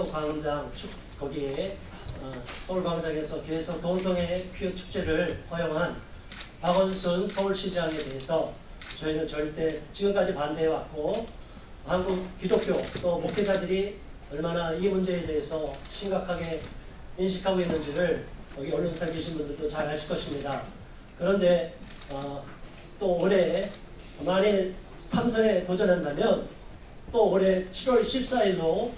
광장 거기에 서울광장에서 계속 동성애 퀴어 축제를 허용한 박원순 서울시장에 대해서 저희는 절대 지금까지 반대해왔고, 한국 기독교 또 목회자들이 얼마나 이 문제에 대해서 심각하게 인식하고 있는지를 여기 언론사 계신 분들도 잘 아실 것입니다. 그런데 또 올해 만일 3선에 도전한다면 또 올해 7월 14일로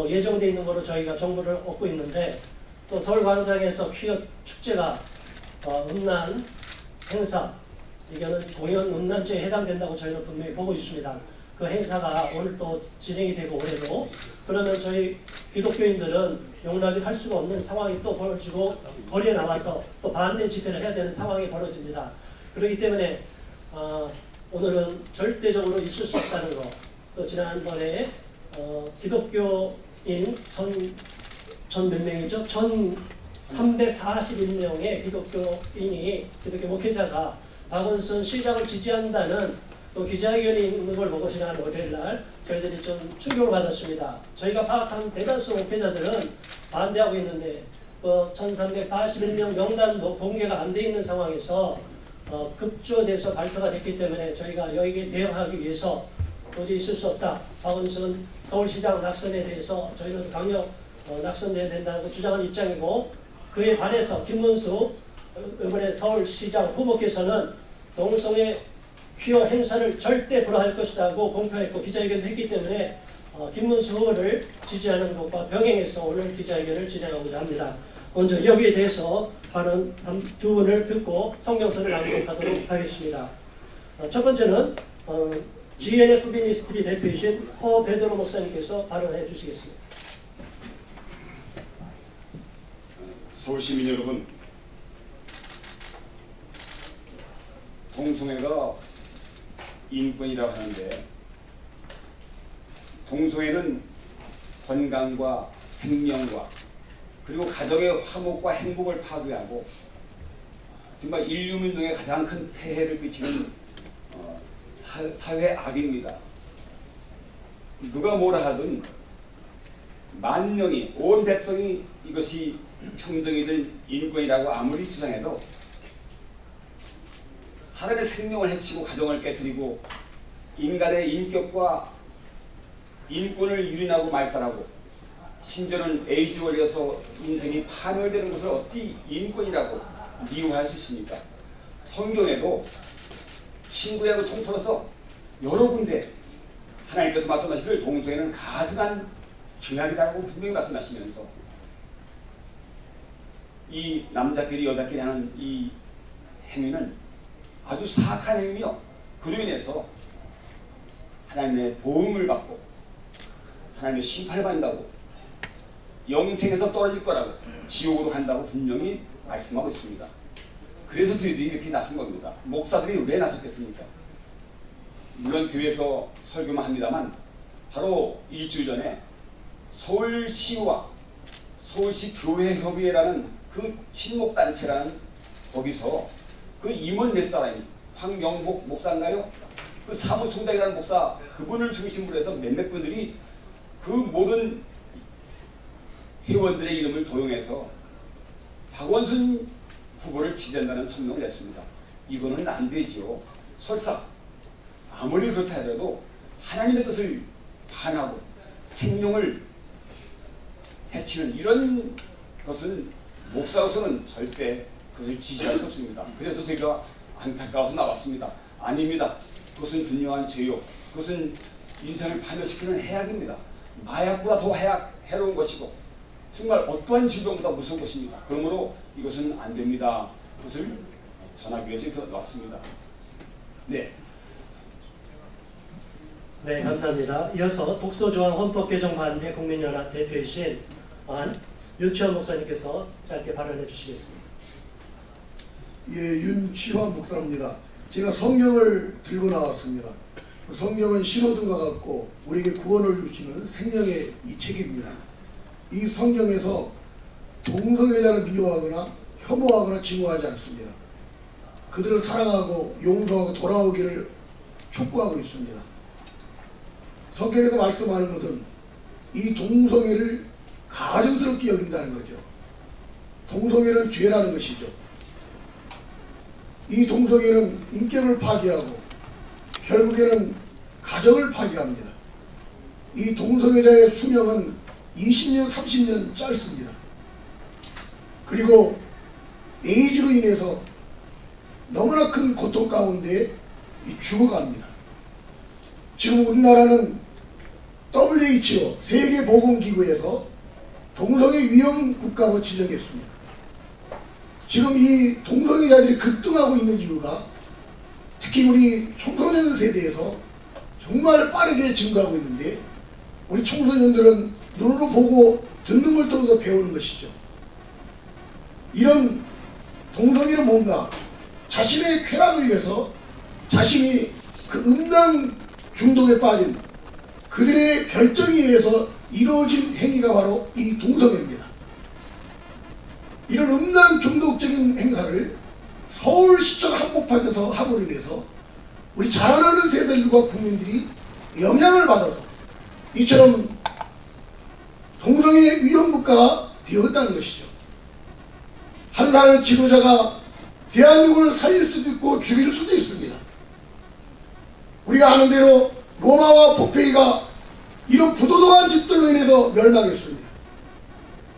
예정되어 있는 거로 저희가 정보를 얻고 있는데, 또 서울광장에서 퀴어 축제가 음란 행사, 이거는 공연 음란죄에 해당된다고 저희는 분명히 보고 있습니다. 그 행사가 오늘 또 진행이 되고 올해도, 그러면 저희 기독교인들은 용납이 할 수가 없는 상황이 또 벌어지고 거리에 나와서 또 반대 집회를 해야 되는 상황이 벌어집니다. 그렇기 때문에 오늘은 절대적으로 있을 수 없다는 거, 또 지난번에 기독교인 전 몇 명이죠? 1341명의 기독교인이, 기독교 목회자가 박원순 시장을 지지한다는 또 기자회견이 있는 걸 보고 지난 월요일날 저희들이 좀 충격을 받았습니다. 저희가 파악한 대다수 목회자들은 반대하고 있는데, 1341명 명단도 공개가 안 돼 있는 상황에서 급조돼서 발표가 됐기 때문에 저희가 여기에 대응하기 위해서 도저히 있을 수 없다. 박원순 서울시장 낙선에 대해서 저희는 강력 낙선돼야 된다고 주장하는 입장이고, 그에 반해서 김문수 이번에 서울시장 후보께서는 동성애 퀴어 행사를 절대 불허할 것이라고 공표했고 기자회견도 했기 때문에 김문수 후보를 지지하는 것과 병행해서 오늘 기자회견을 진행하고자 합니다. 먼저 여기에 대해서 발언 두 분을 듣고 성명서를 낭독하도록 하겠습니다. 첫 번째는 GNF 미니스트리 대표이신 허 베드로 목사님께서 발언해 주시겠습니다. 서울시민 여러분, 동성애가 인권이라고 하는데, 동성애는 건강과 생명과 그리고 가정의 화목과 행복을 파괴하고 정말 인류 문명에 가장 큰 폐해를 끼치는 사회 악입니다. 누가 뭐라 하든 만 명이, 온 백성이 이것이 평등이든 인권이라고 아무리 주장해도 사람의 생명을 해치고 가정을 깨뜨리고 인간의 인격과 인권을 유린하고 말살하고 심지어는 에이즈 걸려서 인생이 파멸되는 것을 어찌 인권이라고 미워할 수 있습니까? 성경에도 신구약을 통틀어서 여러 군데 하나님께서 말씀하시기를 동성애는 가증한 죄악이라고 분명히 말씀하시면서 이 남자끼리 여자끼리 하는 이 행위는 아주 사악한 행위며, 그로 인해서 하나님의 보응을 받고 하나님의 심판을 받는다고, 영생에서 떨어질 거라고, 지옥으로 간다고 분명히 말씀하고 있습니다. 그래서 저희들이 이렇게 나선 겁니다. 목사들이 왜 나섰겠습니까? 물론 교회에서 설교만 합니다만, 바로 일주일 전에 서울시와 서울시 교회협의회라는 그 친목단체라는, 거기서 그 임원 몇 사람이, 황명복 목사인가요? 그 사무총장이라는 목사, 그분을 중심으로 해서 몇몇 분들이 그 모든 회원들의 이름을 도용해서 박원순 후보를 지지한다는 성명을 냈습니다. 이거는 안 되지요. 설사 아무리 그렇다 하더라도 하나님의 뜻을 반하고 생명을 해치는 이런 것은 목사로서는 절대 그것을 지지할 수 없습니다. 그래서 저희가 안타까워서 나왔습니다. 아닙니다. 그것은 분명한 죄요. 그것은 인생을 파멸시키는 해악입니다. 마약보다 더 해로운 것이고 정말 어떠한 질병보다 무서운 것입니다. 그러므로 이것은 안 됩니다. 그것을 전하기 위해서 이렇게 왔습니다. 네. 네, 감사합니다. 이어서 독소조항 헌법 개정 반대 국민연합 대표이신 윤치환 목사님께서 짧게 발언해 주시겠습니다. 예, 윤치환 목사입니다. 제가 성경을 들고 나왔습니다. 성경은 신호등과 같고 우리에게 구원을 주시는 생명의 이 책입니다. 이 성경에서 동성애자를 미워하거나 혐오하거나 증오하지 않습니다. 그들을 사랑하고 용서하고 돌아오기를 촉구하고 있습니다. 성경에서 말씀하는 것은 이 동성애를 가증스럽게 여긴다는 거죠. 동성애는 죄라는 것이죠. 이 동성애는 인격을 파괴하고 결국에는 가정을 파괴합니다. 이 동성애자의 수명은 20년, 30년 짧습니다. 그리고 에이즈로 인해서 너무나 큰 고통 가운데 죽어갑니다. 지금 우리나라는 WHO 세계보건기구에서 동성애 위험 국가로 지정했습니다. 지금 이 동성애자들이 급등하고 있는 이유가 특히 우리 청소년 세대에서 정말 빠르게 증가하고 있는데 우리 청소년들은 눈으로 보고 듣는 걸 통해서 배우는 것이죠. 이런 동성애는 뭔가 자신의 쾌락을 위해서 자신이 그 음란 중독에 빠진 그들의 결정에 의해서 이루어진 행위가 바로 이 동성애입니다. 이런 음란 중독적인 행사를 서울시청 한복판에서 함으로 인해서 우리 자라나는 세대들과 국민들이 영향을 받아서 이처럼 동성애 위험국가가 되었다는 것이죠. 한 사람의 지도자가 대한민국을 살릴 수도 있고 죽일 수도 있습니다. 우리가 아는 대로 로마와 포페이가 이런 부도덕한 짓들로 인해서 멸망했습니다.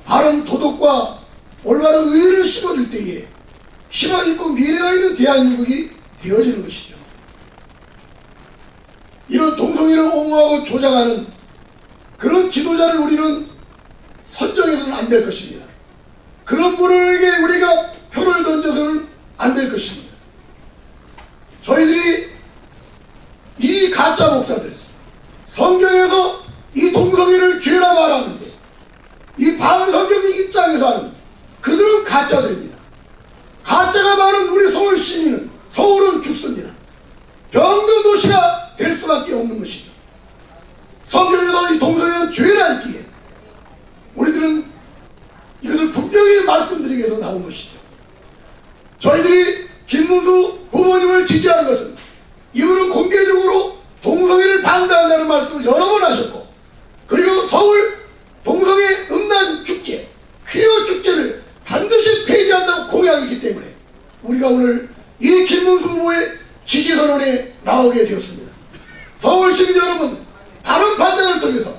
바른 도덕과 올바른 의를 심어줄 때에 희망이 있고 미래가 있는 대한민국이 되어지는 것이죠. 이런 동성애를 옹호하고 조장하는 그런 지도자를 우리는 선정해서는 안 될 것입니다. 그런 분에게 우리가 표를 던져서는 안 될 것입니다. 저희들이 이 가짜 목사들, 성경에서 이 동성애를 죄라 말하는데 이 반성경의 입장에서 하는 그들은 가짜들입니다. 가짜가 많은 우리 서울 시민은 서울은 죽습니다. 병든 도시가 될 수밖에 없는 것이죠. 성경에서 이 동성애는 죄라 했기에 우리들은 이것을 분명히 말씀드리기 위해서 나온 것이죠. 저희들이 김문수 후보님을 지지하는 것은 이분은 공개적으로 동성애를 반대한다는 말씀을 여러 번 하셨고 그리고 서울 동성애 음란 축제, 퀴어 축제를 반드시 폐지한다고 공약했기 때문에 우리가 오늘 이 김문수 후보의 지지 선언에 나오게 되었습니다. 서울 시민 여러분, 다른 판단을 통해서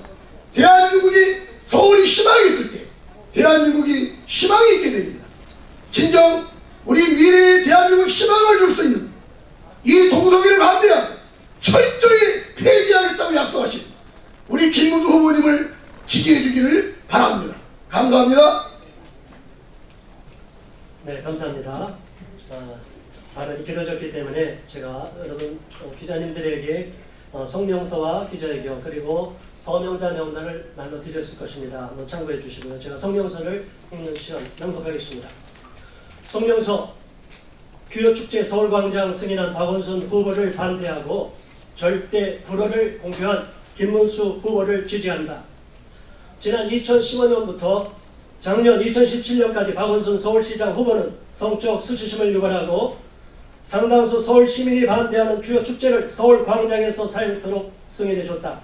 대한민국이 서울이 희망이 있을 때 대한민국이 희망이 있게 됩니다. 진정 우리 미래의 대한민국 희망을 줄 수 있는 이 동성애를 반대하고 철저히 폐지하겠다고 약속하신 우리 김문수 후보님을 지지해 주기를 바랍니다. 감사합니다. 네, 감사합니다. 발언이 길어졌기 때문에 제가 여러분 기자님들에게 성명서와 기자회견 그리고 서명자 명단을 나눠드렸을 것입니다. 한번 참고해 주시고요. 제가 성명서를 읽는 시간 낭독하겠습니다. 성명서. 퀴어축제 서울광장 승인한 박원순 후보를 반대하고 절대 불허를 공표한 김문수 후보를 지지한다. 지난 2015년부터 작년 2017년까지 박원순 서울시장 후보는 성적 수치심을 유발하고 상당수 서울 시민이 반대하는 퀴어축제를 서울광장에서 살도록 승인해줬다.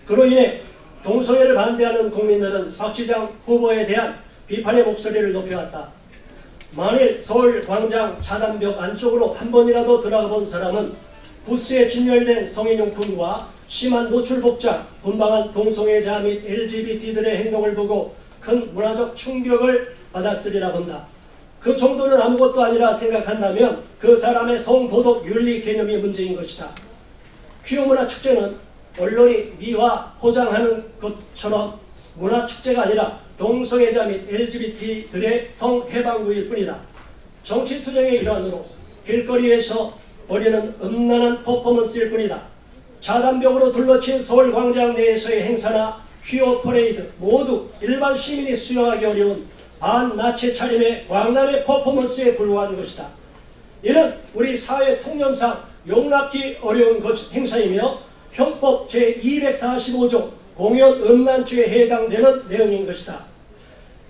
그로 인해 동성애를 반대하는 국민들은 박 시장 후보에 대한 비판의 목소리를 높여왔다. 만일 서울광장 차단벽 안쪽으로 한 번이라도 들어가 본 사람은 부스에 진열된 성인용품과 심한 노출 복장, 분방한 동성애자 및 LGBT들의 행동을 보고 큰 문화적 충격을 받았으리라 본다. 그 정도는 아무것도 아니라 생각한다면 그 사람의 성도덕 윤리 개념이 문제인 것이다. 퀴어 문화 축제는 언론이 미화 포장하는 것처럼 문화 축제가 아니라 동성애자 및 LGBT들의 성해방구일 뿐이다. 정치투쟁의 일환으로 길거리에서 벌이는 음란한 퍼포먼스일 뿐이다. 차단벽으로 둘러친 서울광장 내에서의 행사나 퀴어 퍼레이드 모두 일반 시민이 수용하기 어려운 반나치 차림의 광란의 퍼포먼스에 불과한 것이다. 이는 우리 사회 통념상 용납기 어려운 행사이며 형법 제245조 공연 음란죄에 해당되는 내용인 것이다.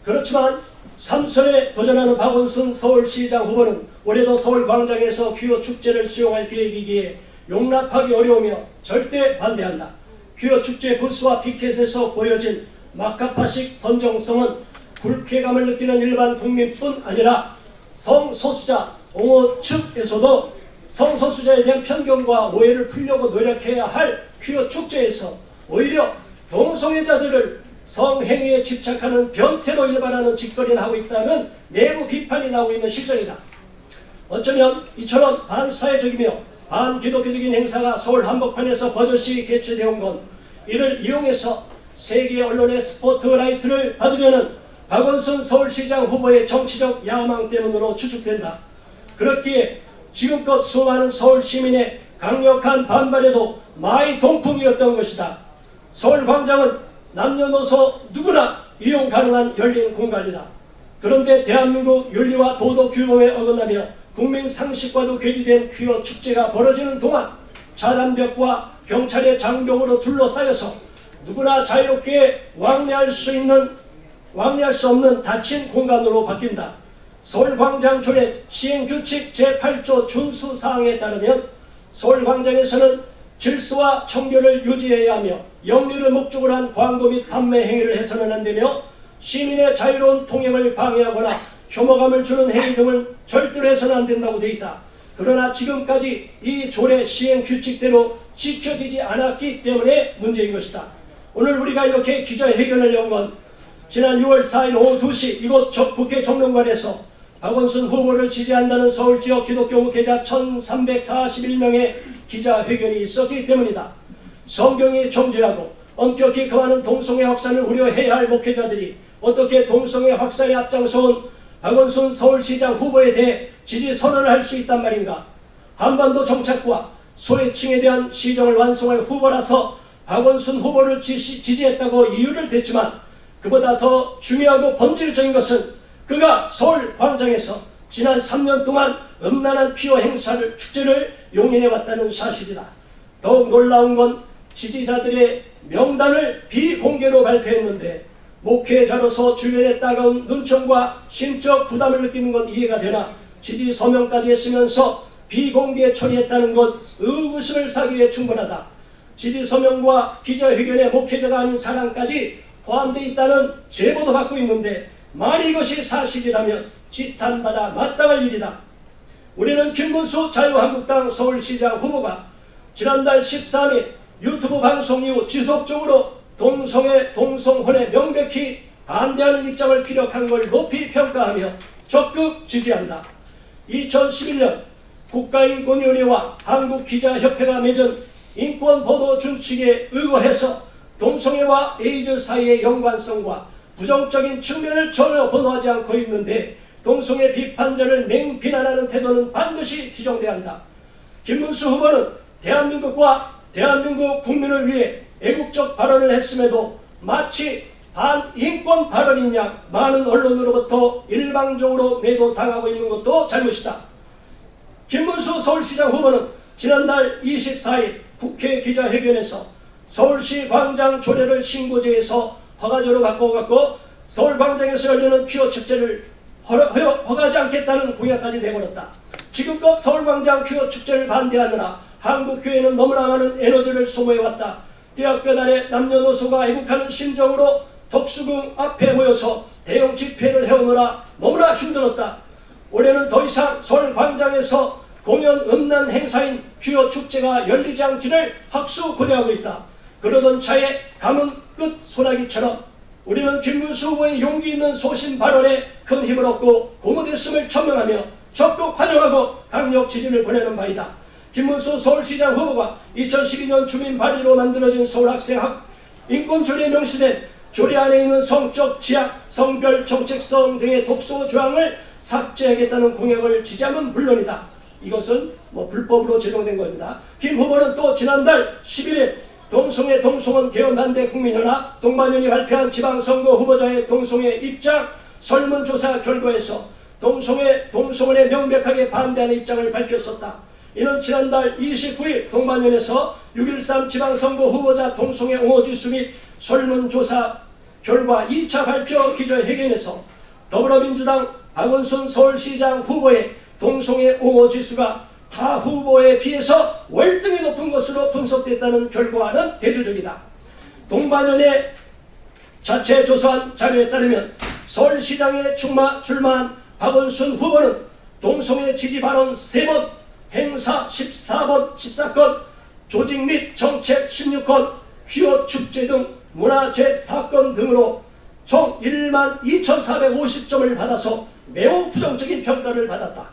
그렇지만 삼선에 도전하는 박원순 서울시장 후보는 올해도 서울광장에서 퀴어 축제를 수용할 계획이기에 용납하기 어려우며 절대 반대한다. 퀴어 축제 부스와 피켓에서 보여진 마카파식 선정성은 불쾌감을 느끼는 일반 국민뿐 아니라 성소수자 옹호 측에서도 성소수자에 대한 편견과 오해를 풀려고 노력해야 할 퀴어 축제에서 오히려 동성애자들을 성행위에 집착하는 변태로 일반하는 짓거리를 하고 있다는 내부 비판이 나오고 있는 실정이다. 어쩌면 이처럼 반사회적이며 반기독교적인 행사가 서울 한복판에서 버젓이 개최되어 온 건 이를 이용해서 세계 언론의 스포트라이트를 받으려는 박원순 서울시장 후보의 정치적 야망 때문으로 추측된다. 그렇기에 지금껏 수많은 서울 시민의 강력한 반발에도 마이 동풍이었던 것이다. 서울광장은 남녀노소 누구나 이용 가능한 열린 공간이다. 그런데 대한민국 윤리와 도덕 규범에 어긋나며 국민 상식과도 괴리된 퀴어 축제가 벌어지는 동안 차단벽과 경찰의 장벽으로 둘러싸여서 누구나 자유롭게 왕래할 수 없는 닫힌 공간으로 바뀐다. 서울광장 조례 시행규칙 제8조 준수사항에 따르면 서울광장에서는 질서와 청결을 유지해야 하며 영리를 목적으로 한 광고 및 판매 행위를 해서는 안 되며 시민의 자유로운 통행을 방해하거나 혐오감을 주는 행위 등을 절대로 해서는 안 된다고 되어 있다. 그러나 지금까지 이 조례 시행 규칙대로 지켜지지 않았기 때문에 문제인 것이다. 오늘 우리가 이렇게 기자회견을 연 건 지난 6월 4일 오후 2시 이곳 국회 정론관에서 박원순 후보를 지지한다는 서울지역 기독교 목회자 1341명의 기자회견이 있었기 때문이다. 성경이 정죄하고 엄격히 금하는 동성애 확산을 우려해야 할 목회자들이 어떻게 동성애 확산에 앞장서온 박원순 서울시장 후보에 대해 지지 선언을 할 수 있단 말인가. 한반도 정착과 소외층에 대한 시정을 완성할 후보라서 박원순 후보를 지지했다고 이유를 댔지만 그보다 더 중요하고 본질적인 것은 그가 서울 광장에서 지난 3년 동안 음란한 퀴어 축제를 용인해왔다는 사실이다. 더욱 놀라운 건 지지자들의 명단을 비공개로 발표했는데 목회자로서 주변의 따가운 눈총과 심적 부담을 느끼는 건 이해가 되나 지지 서명까지 했으면서 비공개 처리했다는 것 의구심을 사기에 충분하다. 지지 서명과 기자회견에 목회자가 아닌 사람까지 포함되어 있다는 제보도 받고 있는데 만일 이것이 사실이라면 지탄받아 마땅할 일이다. 우리는 김문수 자유한국당 서울시장 후보가 지난달 13일 유튜브 방송 이후 지속적으로 동성애, 동성혼에 명백히 반대하는 입장을 피력한 걸 높이 평가하며 적극 지지한다. 2011년 국가인권위원회와 한국기자협회가 맺은 인권보도 준칙에 의거해서 동성애와 에이즈 사이의 연관성과 부정적인 측면을 전혀 보도하지 않고 있는데 동성애 비판자를 맹비난하는 태도는 반드시 규정돼야 한다. 김문수 후보는 대한민국과 대한민국 국민을 위해 애국적 발언을 했음에도 마치 반인권 발언인 양 많은 언론으로부터 일방적으로 매도당하고 있는 것도 잘못이다. 김문수 서울시장 후보는 지난달 24일 국회 기자회견에서 서울시 광장 조례를 신고제에서 허가제로 바꿔갖고 서울광장에서 열리는 퀴어 축제를 허가하지 않겠다는 공약까지 내걸었다. 지금껏 서울광장 퀴어 축제를 반대하느라 한국교회는 너무나 많은 에너지를 소모해왔다. 대학교 안에 남녀노소가 애국하는 심정으로 덕수궁 앞에 모여서 대형 집회를 해오느라 너무나 힘들었다. 올해는 더 이상 서울광장에서 공연 음란 행사인 퀴어 축제가 열리지 않기를 학수고대하고 있다. 그러던 차에 가문 끝 소나기처럼 우리는 김문수 후보의 용기 있는 소신 발언에 큰 힘을 얻고 고무됐음을 천명하며 적극 환영하고 강력 지지를 보내는 바이다. 김문수 서울시장 후보가 2012년 주민 발의로 만들어진 서울학생 인권조례에 명시된 조례 안에 있는 성적 지향, 성별 정책성 등의 독소 조항을 삭제하겠다는 공약을 지지하면 물론이다. 이것은 불법으로 제정된 겁니다. 김 후보는 또 지난달 11일 동성혼 개헌 반대 국민연합 동반연이 발표한 지방선거 후보자의 동성애 입장 설문조사 결과에서 동성혼에 명백하게 반대하는 입장을 밝혔었다. 이는 지난달 29일 동반연에서 6.13 지방선거 후보자 동성애 옹호지수 및 설문조사 결과 2차 발표 기자회견에서 더불어민주당 박원순 서울시장 후보의 동성애 옹호지수가 타 후보에 비해서 월등히 높은 것으로 분석됐다는 결과는 대조적이다. 동반연의 자체 조사한 자료에 따르면 서울시장에 출마한 박원순 후보는 동성애 지지 발언 3번, 행사 14건, 조직 및 정책 16건, 퀴어 축제 등 문화재 사건 등으로 총 12,450점을 받아서 매우 부정적인 평가를 받았다.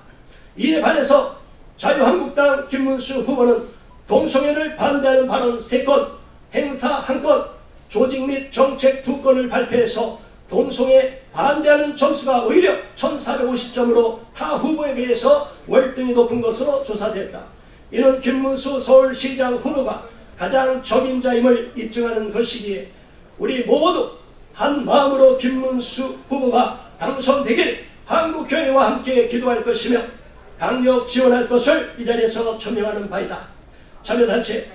이에 반해서 자유한국당 김문수 후보는 동성애를 반대하는 발언 3건, 행사 1건, 조직 및 정책 2건을 발표해서 동성애 반대하는 점수가 오히려 1,450점으로 타 후보에 비해서 월등히 높은 것으로 조사됐다. 이는 김문수 서울시장 후보가 가장 적임자임을 입증하는 것이기에 우리 모두 한 마음으로 김문수 후보가 당선되길 한국교회와 함께 기도할 것이며 강력 지원할 것을 이 자리에서 천명하는 바이다. 참여단체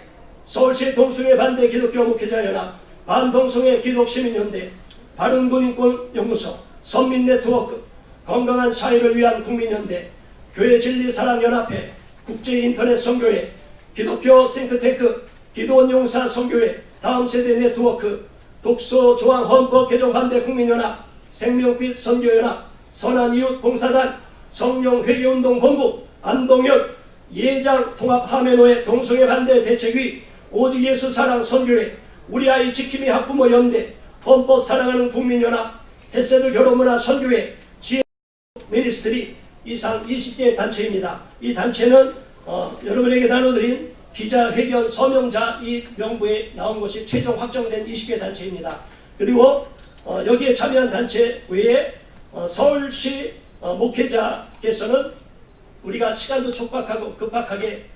서울시 동성애 반대 기독교 목회자연합, 반동성애 기독시민연대, 바른군인권연구소, 선민네트워크, 건강한 사회를 위한 국민연대, 교회진리사랑연합회, 국제인터넷 선교회, 기독교 싱크탱크, 기도원용사 선교회, 다음세대 네트워크, 독소조항 헌법 개정 반대 국민연합, 생명빛 선교연합, 선한이웃봉사단, 성령회개운동본부, 안동연, 예장 통합하면호회 동성애 반대 대책위, 오직 예수 사랑 선교회, 우리 아이 지킴이 학부모 연대, 헌법 사랑하는 국민연합, 헤세드 결혼문화 선교회, 지혜 미니스트리 이상 20개 단체입니다. 이 단체는 여러분에게 나눠드린 기자회견 서명자 이 명부에 나온 것이 최종 확정된 20개 단체입니다. 그리고 여기에 참여한 단체 외에 서울시 목회자께서는 우리가 시간도 촉박하고 급박하게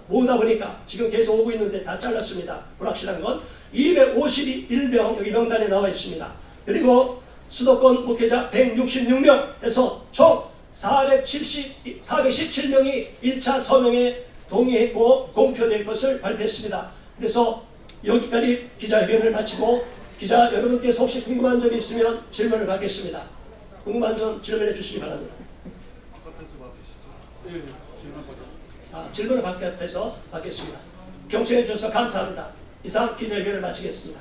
모으다 보니까 지금 계속 오고 있는데 다 잘랐습니다. 불확실한 건 251명 여기 명단에 나와 있습니다. 그리고 수도권 목회자 166명에서 총 417명이 1차 서명에 동의했고 공표될 것을 발표했습니다. 그래서 여기까지 기자회견을 마치고 기자 여러분께서 혹시 궁금한 점이 있으면 질문을 받겠습니다. 궁금한 점 질문해 주시기 바랍니다. 바깥에서 받으시죠. 예, 질문 질문을 바깥에서 받겠습니다. 경청해 주셔서 감사합니다. 이상 기자회견을 마치겠습니다.